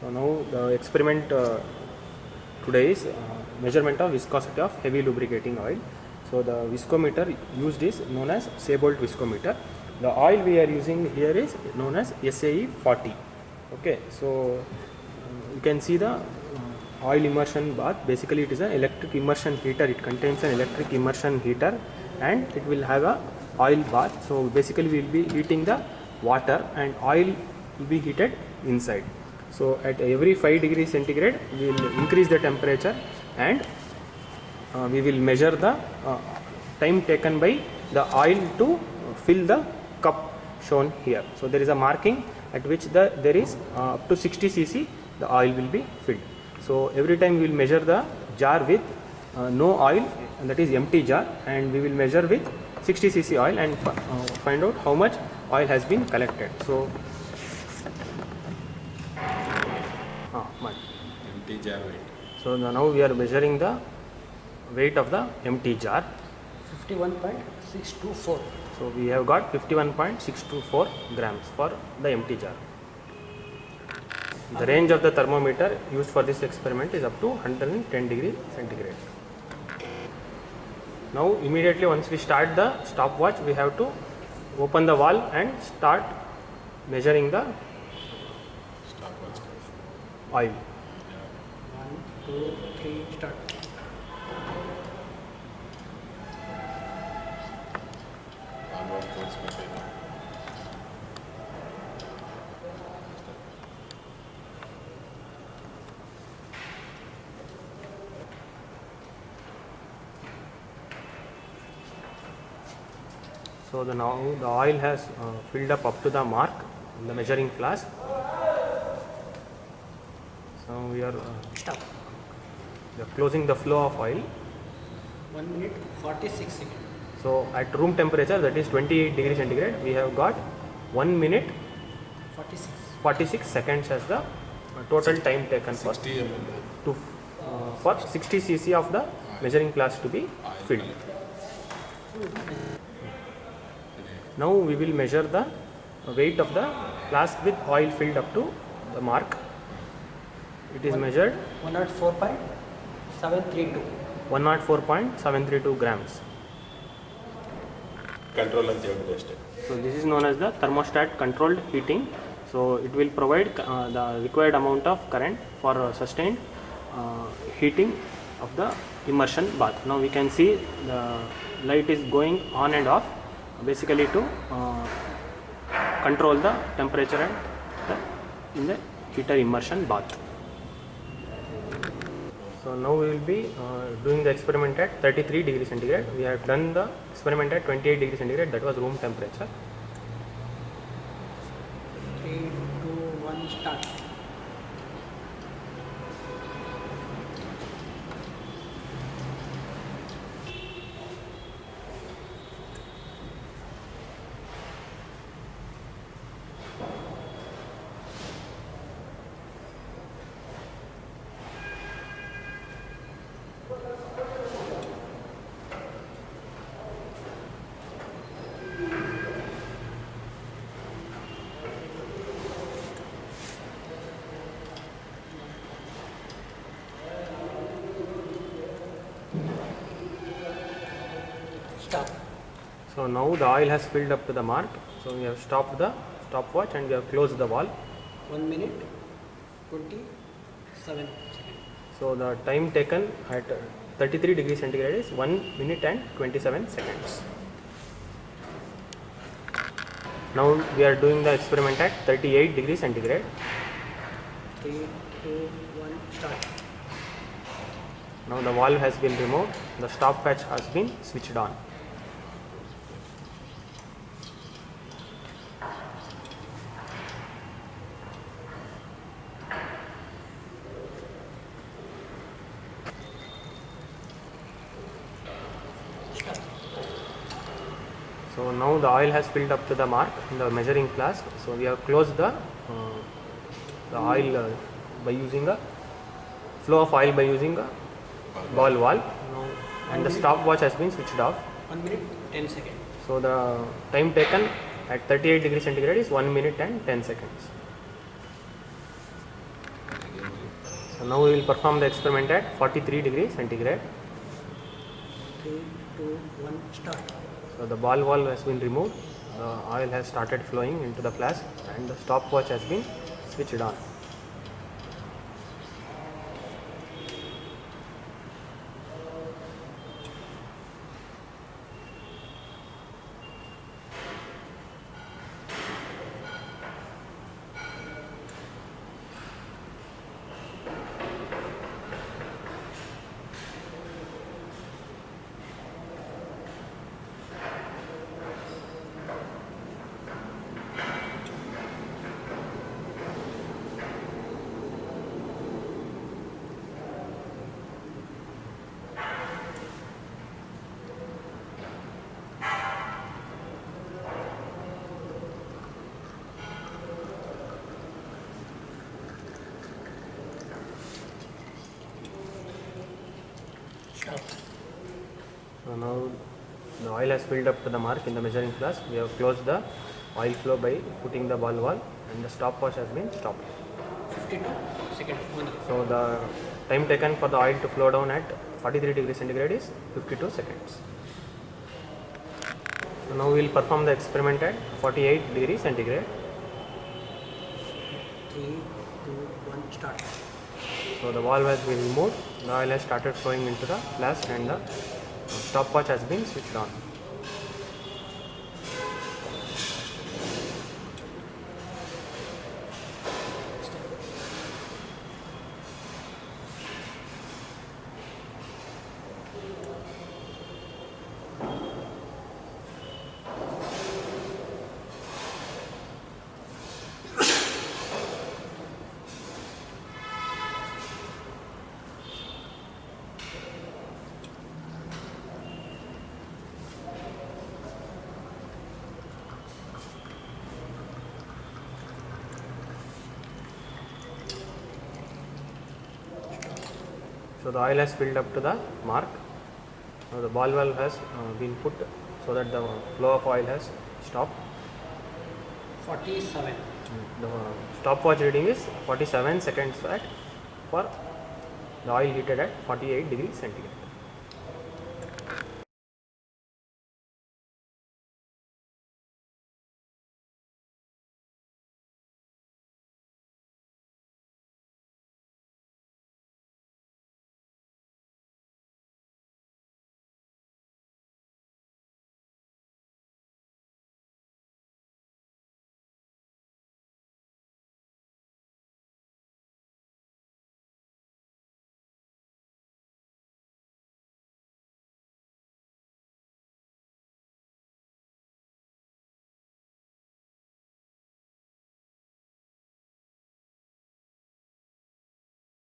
So now the experiment today is measurement of viscosity of heavy lubricating oil. So the viscometer used is known as Seibold viscometer. The oil we are using here is known as SAE 40. Okay, so you can see the oil immersion bath. Basically it is an electric immersion heater. It contains an electric immersion heater and it will have a oil bath. So basically we will be heating the water and oil will be heated inside. So at every 5 degrees centigrade we will increase the temperature and we will measure the time taken by the oil to fill the cup shown here. So there is a marking at which there is up to 60 cc the oil will be filled. So every time we will measure the jar with no oil, and that is empty jar, and we will measure with 60 cc oil and find out how much oil has been collected. So empty jar weight. So now we are measuring the weight of the empty jar. 51.624. So we have got 51.624 grams for the empty jar. The range of the thermometer used for this experiment is up to 110 degrees centigrade. Now immediately once we start the stopwatch, we have to open the valve and start measuring the Stopwatch. oil. 1, 2, 3, start. Onward towards my paper. So now the oil has filled up to the mark in the measuring flask. So we are closing the flow of oil. 1 minute 46 seconds. So at room temperature, that is 28 degrees centigrade, we have got 1 minute 46. 46 seconds as the total time taken for 60 ml. to for 60 cc of the measuring flask to be filled. Now we will measure the weight of the flask with oil filled up to the mark. It is measured 104.732. 104.732 grams. Control and test. So this is known as the thermostat controlled heating. So it will provide the required amount of current for sustained heating of the immersion bath. Now we can see the light is going on and off, basically to control the temperature and in the heater immersion bath. So now we will be doing the experiment at 33 degrees centigrade. We have done the experiment at 28 degrees centigrade, that was room temperature. 3, 2, 1, start. Stop. So now the oil has filled up to the mark. So we have stopped the stopwatch and we have closed the valve. 1 minute 27 seconds. So the time taken at 33 degrees centigrade is 1 minute and 27 seconds. Now we are doing the experiment at 38 degrees centigrade. 3, 2, 1, start. Now the valve has been removed. The stopwatch has been switched on. So now the oil has filled up to the mark in the measuring flask. So we have closed the oil by using a flow of oil by using a ball valve. Now, and the stopwatch has been switched off. 1 minute 10 seconds. So the time taken at 38 degrees centigrade is 1 minute and 10 seconds. So now we will perform the experiment at 43 degrees centigrade. 3, 2, 1, start. So the ball valve has been removed, the oil has started flowing into the flask and the stopwatch has been switched on. Stop. So now the oil has filled up to the mark in the measuring flask. We have closed the oil flow by putting the ball valve and the stopwatch has been stopped. 52 seconds only. So the time taken for the oil to flow down at 43 degrees centigrade is 52 seconds. So now we will perform the experiment at 48 degrees centigrade. 3, 2, 1, start. So the valve has been removed, the oil has started flowing into the flask and the stopwatch has been switched on. So the oil has filled up to the mark. Now the ball valve has been put so that the flow of oil has stopped. 47. The stopwatch reading is 47 seconds at for the oil heated at 48 degrees centigrade.